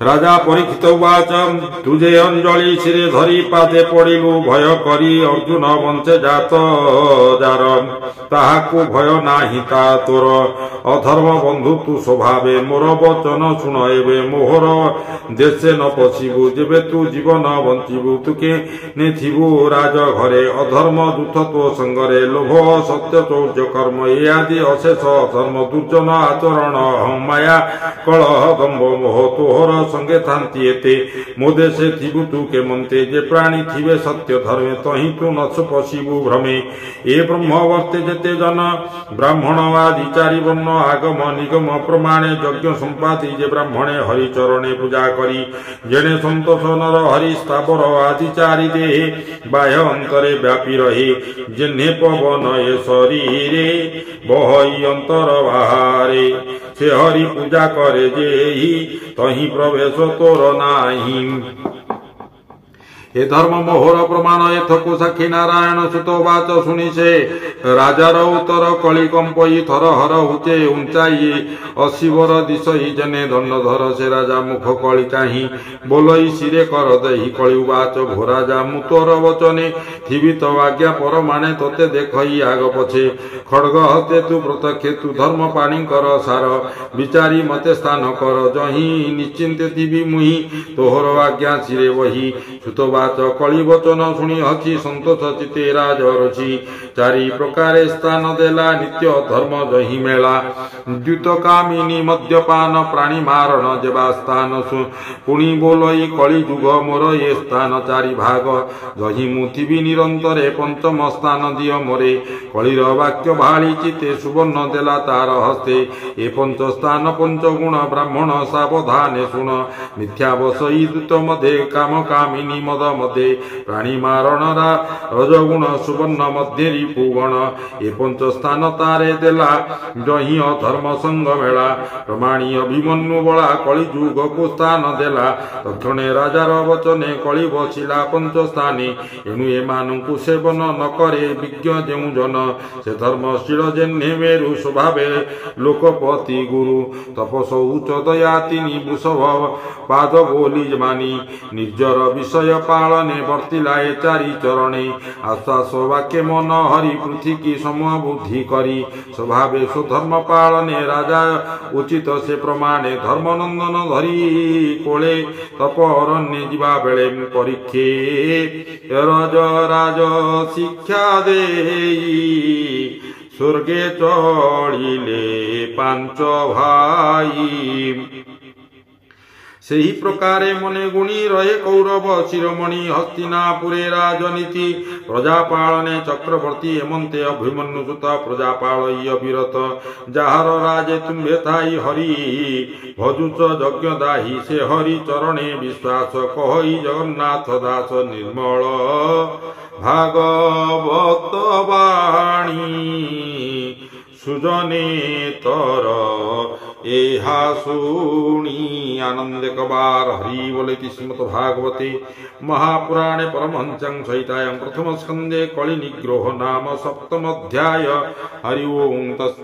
राजा परीक्षित उवाच तुझे अंजलि शिरे धरी पादे पड़िलु भय करी अर्जुन बंचे जात जार ताहाकु भय नाही ता तोर अधर्म बंधु तु स्वभावे मोर वचन शुण एबे मोहर देशे न पशिबु जेबे तु जीवन बंचिबु तुके नेथिबु राज घरे अधर्म दूत तो संगरे लोभ सत्य चौर्य कर्म ए आदि अशेष धर्म दुर्जन आचरण माया कलह दम्भ मोह तोहर संगे थांती एते मोदेशे थिबु तु के मंते जे प्राणी थिबे सत्य धर्मे तहि तु नछु पशिबु भ्रमे ए ब्रह्मवर्ते जेते जन ब्राह्मण आदि चारि वर्ण आगम निगम प्रमाणे यज्ञ संपाति जे ब्राह्मणे हरि चरणे पूजा करी जेने संतोष नर हरि स्थावर आदि चारि देहे बाह्य अंतरे व्यापी रहे जेने पवन ए शरीरे बहई अंतर बाहारे से हरि पूजा करे जेहि तहि प्रवेश तोर नाही हे धर्म मोहर प्रमाण एथकु साक्षी नारायण सुत वाच शुणी से राजार उत्तर कली कंपई थर हर उचे ऊंचाई अशिवर दिशई जने दंड धर से राजा मुख कली चाही बोलई सिरे कर दही कली वाच भो राजा मु तोर वचने थिबी तो आज्ञा पर माने तोते देखई आग पछे खड्ग हते तु प्रत्यक्ष तु धर्म पाणी कर सार विचारी मते स्थान कर जही निश्चिंत थिबी मुहि तोहर आज्ञा सिरे वही सुत कली वचन शुणी हसी संतोष चिते राज रची चारि प्रकारे स्थान देला नित्य धर्म जही मेला द्युत कामिनी मद्यपान प्राणी मारण जेबा स्थान पुणी बोलई कली जुग मोर ये स्थान चारि भाग जही मुथिबी निरंतरे पंचम स्थान दिय मोरे कलिर वाक्य भाली चिते सुवर्ण देला तार हस्ते ए पंच स्थान पंचगुण ब्राह्मण सावधाने शुण मिथ्या बसई दूत मध्य काम कामिनी मद मध्ये प्राणी मारण रजगुण सुवर्ण मध्य रिपुगण ए पंच स्थान तारे देला जही धर्म संग मेला प्रमाणी अभिमन्यु बला कली जुग को स्थान देला तक्षणे राजार वचने कली बसिला पंच स्थाने एणु एमानंकु सेवन न करे विज्ञ जेउ जन से धर्मशील जेन्हे मेरु स्वभावे लोकपति गुरु तपस उच्च दया तिनि बुसभ पाद बोली मानी निर्जर विषय पालने वर्तिलाए चारि चरणे आश्वास वाक्य मन हरि पृथ्वी की समूह बुद्धि करी स्वभावे स्वधर्म पालने राजा उचित से प्रमाणे धर्मनंदन धरी कोले तप अरण्य जीवा बेले परीक्षे रज राज शिक्षा देई स्वर्गे चढ़िले पांच भाई सेही प्रकारे मने गुणी रहे कौरव शिरोमणि हस्तिनापुरे राजनीति प्रजापालने चक्रवर्ती हेमंते अभिमन्यु सुत प्रजापालय विरत जार राजे तुम्बे थाई हरि भजुच यज्ञ दाही से हरि चरणे विश्वास कहई जगन्नाथ दास निर्मल भागवत वाणी सुजने तर एहा शुणी आनंद कबार हरि बोलेति श्रीमद् भागवते महापुराणे परमहंस्यां सहितायां प्रथम स्कंदे कलि निग्रह नाम सप्तम अध्याय हरि ओम तस्